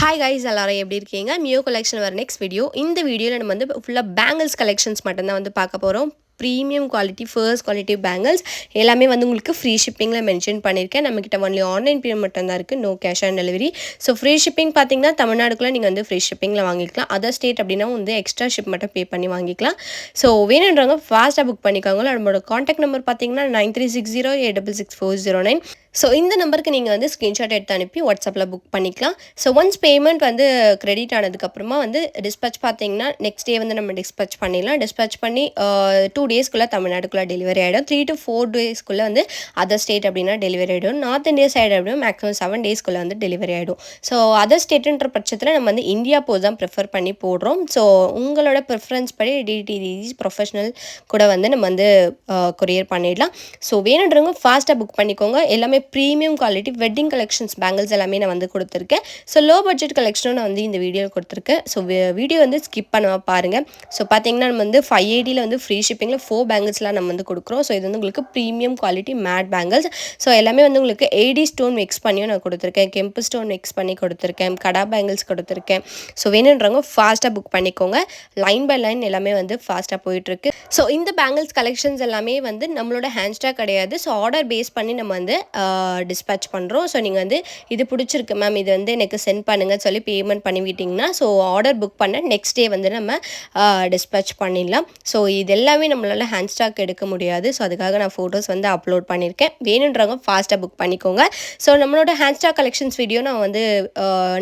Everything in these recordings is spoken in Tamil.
Hi guys, எல்லாரும் எப்படி இருக்கீங்க? மியோ கலெக்ஷன் வர நெக்ஸ்ட் வீடியோ. இந்த வீடியோல நம்ம வந்து ஃபுல்லா பேங்கிள்ஸ் கலெக்ஷன்ஸ் மட்டும் தான் வந்து பார்க்க போறோம். Premium quality, first quality bangles எல்லாமே வந்து உங்களுக்கு ஃப்ரீ ஷிப்பிங்கில் மென்ஷன் பண்ணியிருக்கேன். நம்மக்கிட்ட ஒன்லி ஆன்லைன் பேமெண்ட் மட்டும் தான் இருக்குது, no cash on delivery. So free shipping பார்த்தீங்கன்னா தமிழ்நாடுக்குள்ளே நீங்கள் வந்து ஃப்ரீ ஷிப்பிங்கில் வாங்கிக்கலாம். அதர் ஸ்டேட் அப்படின்னா வந்து எக்ஸ்ட்ரா ஷிப் மட்டும் பே பண்ணி வாங்கிக்கலாம். ஸோ வேணுன்றவங்க ஃபாஸ்ட்டாக புக் பண்ணிக்கோங்க. நம்மளோட காண்டாக்ட் நம்பர் பார்த்தீங்கன்னா 9360866409. ஸோ இந்த நம்பருக்கு நீங்கள் வந்து ஸ்க்ரீன்ஷாட் எடுத்து அனுப்பி வாட்ஸ்அப்பில் புக் பண்ணிக்கலாம். ஸோ ஒன்ஸ் பேமெண்ட் வந்து கிரெடிட் ஆனதுக்கப்புறமா வந்து டிஸ்பேச் பார்த்தீங்கன்னா நெக்ஸ்ட் டே வந்து நம்ம டிஸ்பேச் பண்ணிடலாம். டிஸ்பேச் பண்ணி 2 டேஸ்க்குள்ளே தமிழ்நாடுக்குள்ளே டெலிவரி ஆகிடும். 3 to 4 டேஸ்க்குள்ளே வந்து அதர் ஸ்டேட் அப்படின்னா டெலிவரி ஆகிடும். நார்த் இந்தியா சைடு அப்படின்னா மேக்ஸிமம் 7 டேஸ்க்குள்ளே வந்து டெலிவரி ஆகிடும். ஸோ அதர் ஸ்டேட்டுன்ற பட்சத்தில் நம்ம வந்து இந்தியா போஸ்ட் தான் ப்ரிஃபர் பண்ணி போடுறோம். ஸோ உங்களோட ப்ரிஃபரன்ஸ் படி டிடிடிசி ப்ரொஃபஷனல் கூட வந்து நம்ம வந்து கொரியர் பண்ணிடலாம். ஸோ வேணுன்றவங்க ஃபாஸ்ட்டாக புக் பண்ணிக்கோங்க. எல்லாமே premium quality wedding collections bangles எல்லாமே நான் வந்து கொடுத்துருக்கேன். ஸோ லோ பட்ஜெட் கலெக்ஷனும் நான் வந்து இந்த வீடியோவில் கொடுத்துருக்கேன். ஸோ வீடியோ வந்து ஸ்கிப் பண்ணாமல் பாருங்கள். ஸோ பார்த்தீங்கன்னா நம்ம வந்து 580 வந்து ஃப்ரீ ஷிப்பிங்கில் 4 பேங்கிள்ஸ்லாம் நம்ம வந்து கொடுக்குறோம். ஸோ இது வந்து உங்களுக்கு premium quality made bangles. So எல்லாமே வந்து உங்களுக்கு ஏடி ஸ்டோன் மிக்ஸ் பண்ணியும் நான் கொடுத்துருக்கேன், கெம்பு ஸ்டோன் மிக்ஸ் பண்ணி கொடுத்துருக்கேன், கடா பேங்கிள்ஸ் கொடுத்துருக்கேன். ஸோ வேணுன்றவங்க ஃபாஸ்ட்டாக புக் பண்ணிக்கோங்க. லைன் பை லைன் எல்லாமே வந்து ஃபாஸ்ட்டாக போயிட்டுருக்கு. ஸோ இந்த பேங்கிள்ஸ் கலெக்ஷன்ஸ் எல்லாமே வந்து நம்மளோட ஹேண்ட்ஸ்டாக் கிடையாது. ஸோ ஆர்டர் பேஸ் பண்ணி நம்ம வந்து டிஸ்பேச் பண்ணுறோம். ஸோ நீங்கள் வந்து இது பிடிச்சிருக்கு மேம், இது வந்து எனக்கு சென்ட் பண்ணுங்கன்னு சொல்லி பேமெண்ட் பண்ணிவிட்டிங்கன்னா ஸோ ஆர்டர் புக் பண்ண நெக்ஸ்ட் டே வந்து நம்ம டிஸ்பேச் பண்ணிடலாம். ஸோ இது எல்லாமே நம்மளால் ஹேண்ட் ஸ்டாக் எடுக்க முடியாது. ஸோ அதுக்காக நான் ஃபோட்டோஸ் வந்து அப்லோட் பண்ணியிருக்கேன். வேணுன்றவங்க ஃபாஸ்ட்டாக புக் பண்ணிக்கோங்க. ஸோ நம்மளோட ஹேண்ட் ஸ்டாக் கலெக்ஷன்ஸ் வீடியோ நான் வந்து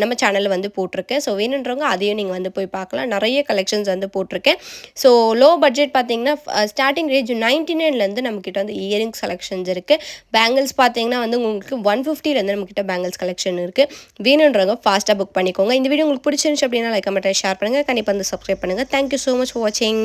நம்ம சேனலில் வந்து போட்டிருக்கேன். ஸோ வேணுன்றவங்க அதையும் நீங்கள் வந்து போய் பார்க்கலாம். நிறைய கலெக்ஷன்ஸ் வந்து போட்டிருக்கேன். ஸோ லோ பட்ஜெட் பார்த்தீங்கன்னா ஸ்டார்டிங் ரேஞ்ச் 99லேருந்து நம்மக்கிட்ட வந்து இயரிங்ஸ் கலெக்ஷன்ஸ் இருக்குது. பேங்கிள்ஸ் பார்த்தீங்கன்னா வந்து உங்களுக்கு 150லேருந்து நம்மக்கிட்ட பேங்கிள்ஸ் கலெக்ஷன் இருக்குது. வேணுன்றவங்க ஃபாஸ்ட்டாக புக் பண்ணிக்கோங்க. இந்த வீடியோ உங்களுக்கு பிடிச்சிருந்துச்சு அப்படின்னா லைக் கமெண்ட் ஷேர் பண்ணுங்கள். கண்டிப்பாக வந்து சப்ஸ்கிரைப் பண்ணுங்கள். தேங்க்யூ ஸோ மச் ஃபார் வாட்சிங்.